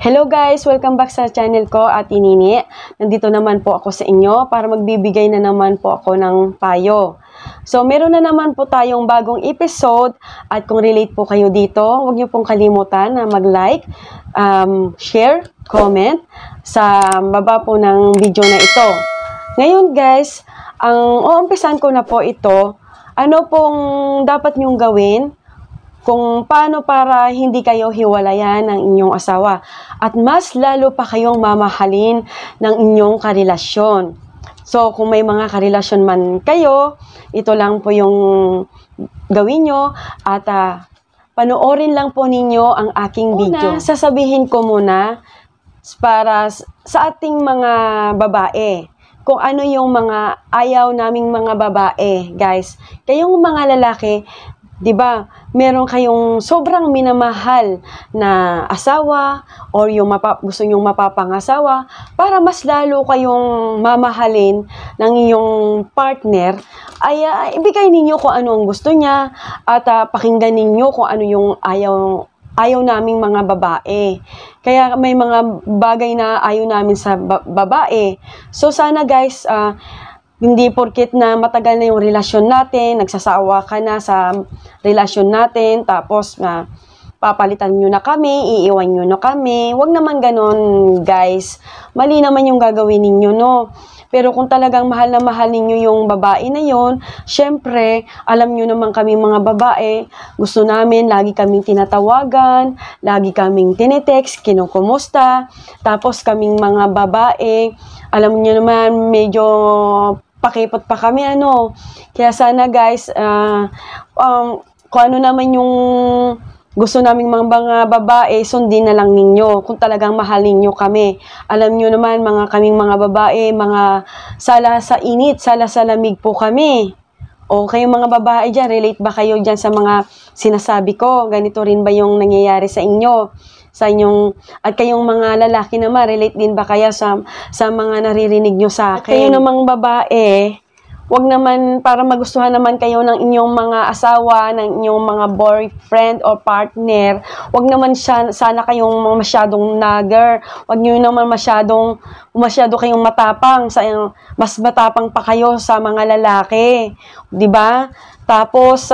Hello guys! Welcome back sa channel ko, Ate Nini. Nandito naman po ako sa inyo para magbibigay na naman po ako ng payo. So, meron na naman po tayong bagong episode at kung relate po kayo dito, huwag niyo pong kalimutan na mag-like, share, comment sa baba po ng video na ito. Ngayon guys, ang uumpisan ko na po ito, ano pong dapat niyong gawin kung paano para hindi kayo hiwalayan ng inyong asawa at mas lalo pa kayong mamahalin ng inyong karelasyon. So, kung may mga karelasyon man kayo, ito lang po yung gawin nyo at panoorin lang po ninyo ang aking video. Sasabihin ko muna para sa ating mga babae, kung ano yung mga ayaw naming mga babae, guys. Kayong mga lalaki, 'di ba? Meron kayong sobrang minamahal na asawa or yung gusto nyong mapapangasawa para mas lalo kayong mamahalin ng iyong partner ay ibigay ninyo kung ano ang gusto niya at pakinggan ninyo kung ano yung ayaw naming mga babae. Kaya may mga bagay na ayaw namin sa babae. So sana guys, hindi porket na matagal na yung relasyon natin, nagsasawa ka na sa relasyon natin, tapos papalitan nyo na kami, iiwan nyo na kami. Huwag naman ganon, guys. Mali naman yung gagawin ninyo, no? Pero kung talagang mahal na mahal ninyo yung babae na yon, syempre, alam nyo naman kami mga babae, gusto namin, lagi kaming tinatawagan, lagi kaming tinetext, kinukumusta, tapos kaming mga babae, alam nyo naman, medyo pakipot pa kami, ano. Kaya sana guys, kung ano naman yung gusto naming mga babae, sundin na lang ninyo kung talagang mahal ninyo kami. Alam nyo naman, kaming mga babae, mga sala sa init, sala sa lamig po kami. O kayong mga babae dyan, relate ba kayo dyan sa mga sinasabi ko? Ganito rin ba yung nangyayari sa inyo? At kayong mga lalaki naman, relate din ba kaya sa mga naririnig nyo sa akin? At kayo namang babae, wag naman, para magustuhan naman kayo ng inyong mga asawa, ng inyong mga boyfriend or partner, wag naman sana kayong masyadong nagger, wag nyo naman masyado kayong matapang, mas matapang pa kayo sa mga lalaki, di ba? Tapos,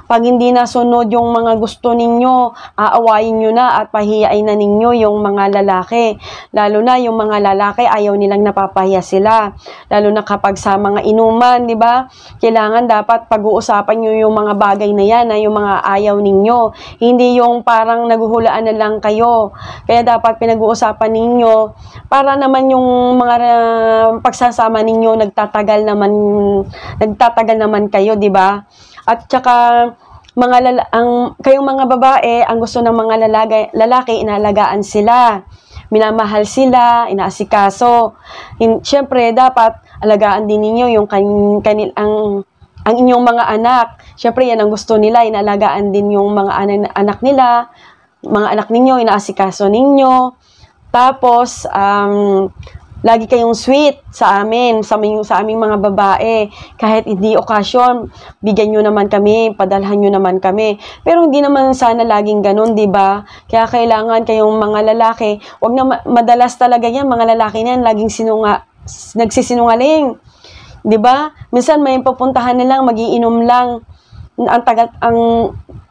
pag hindi nasunod yung mga gusto ninyo, aawayin nyo na at pahiyain na ninyo yung mga lalaki. Lalo na yung mga lalaki, ayaw nilang napapahiya sila. Lalo na kapag sa mga inuman, di ba? Kailangan dapat pag-uusapan nyo yung mga bagay na yan, yung mga ayaw ninyo. Hindi yung parang naguhulaan na lang kayo. Kaya dapat pinag-uusapan ninyo para naman yung mga pagsasama ninyo nagtatagal naman kayo, di ba? At saka kayong mga babae, ang gusto ng mga lalaki, inaalagaan sila, minamahal sila, inaasikaso. Siyempre dapat alagaan din ninyo yung ang inyong mga anak. Siyempre yan ang gusto nila, inaalagaan din yung mga anak nila, mga anak ninyo, inaasikaso ninyo. Tapos lagi kayong sweet sa aming mga babae. Kahit hindi okasyon, bigyan nyo naman kami, padalhan nyo naman kami. Pero hindi naman sana laging ganun, di ba? Kaya kailangan kayong mga lalaki, wag na madalas talaga yan, mga lalaki na yan, laging nagsisinungaling. Di ba? Minsan may pupuntahan nilang, magiinom lang. Ang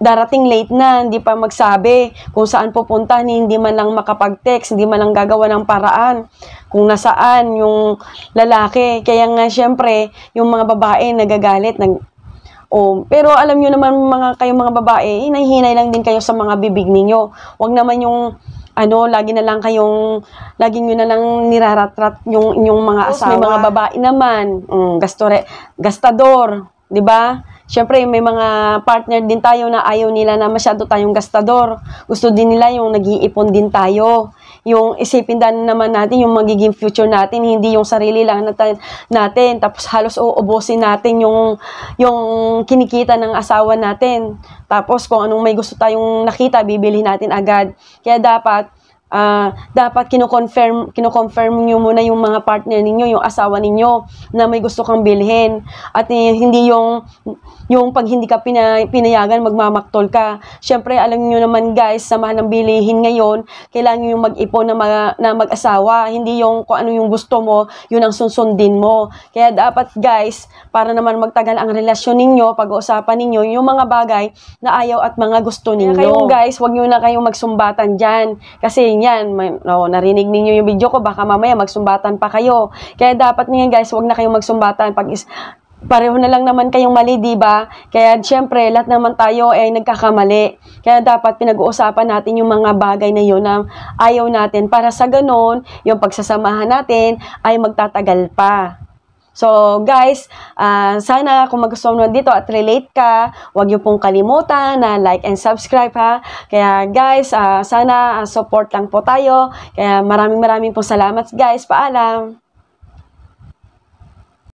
darating late na, hindi pa magsabi kung saan pupunta, hindi man lang makapag-text, hindi man lang gagawa ng paraan kung nasaan yung lalaki. Kaya nga syempre, yung mga babae nagagalit. Pero alam nyo naman kayong mga babae, hinahinay lang din kayo sa mga bibig ninyo. Huwag naman yung lagi nyo na lang niraratrat yung inyong mga asawa. May mga babae naman, gastador, di ba? Siyempre, may mga partner din tayo na ayaw nila na masyado tayong gastador. Gusto din nila yung nag-iipon din tayo. Yung isipin din naman natin yung magiging future natin, hindi yung sarili lang natin. Tapos halos uubusin natin yung kinikita ng asawa natin. Tapos kung anong may gusto tayong nakita, bibili natin agad. Kaya dapat, dapat kino-confirm niyo muna yung mga partner ninyo, yung asawa ninyo na may gusto kang bilhin. At hindi yung pag hindi ka pinayagan, magmamaktol ka. Syempre, alam niyo naman guys, sa mahal ng bilihin ngayon, kailangan niyo yung mag-ipon na mag-asawa. Hindi yung kung ano yung gusto mo, yun ang susundin mo. Kaya dapat guys, para naman magtagal ang relasyon ninyo, pag-uusapan ninyo yung mga bagay na ayaw at mga gusto ninyo. Kaya kayong guys, wag nyo na kayong magsumbatan dyan. Kasi yan, narinig ninyo yung video ko, baka mamaya magsumbatan pa kayo. Kaya dapat niyan guys, wag na kayong magsumbatan. Pareho na lang naman kayong mali, di ba? Kaya syempre, lahat naman tayo ay nagkakamali. Kaya dapat pinag-uusapan natin yung mga bagay na yun na ayaw natin para sa ganon, yung pagsasamahan natin ay magtatagal pa. So, guys, sana kung magustuhan mo dito at relate ka, huwag niyo pong kalimutan na like and subscribe, ha. Kaya, guys, sana support lang po tayo. Kaya maraming pong salamat, guys. Paalam!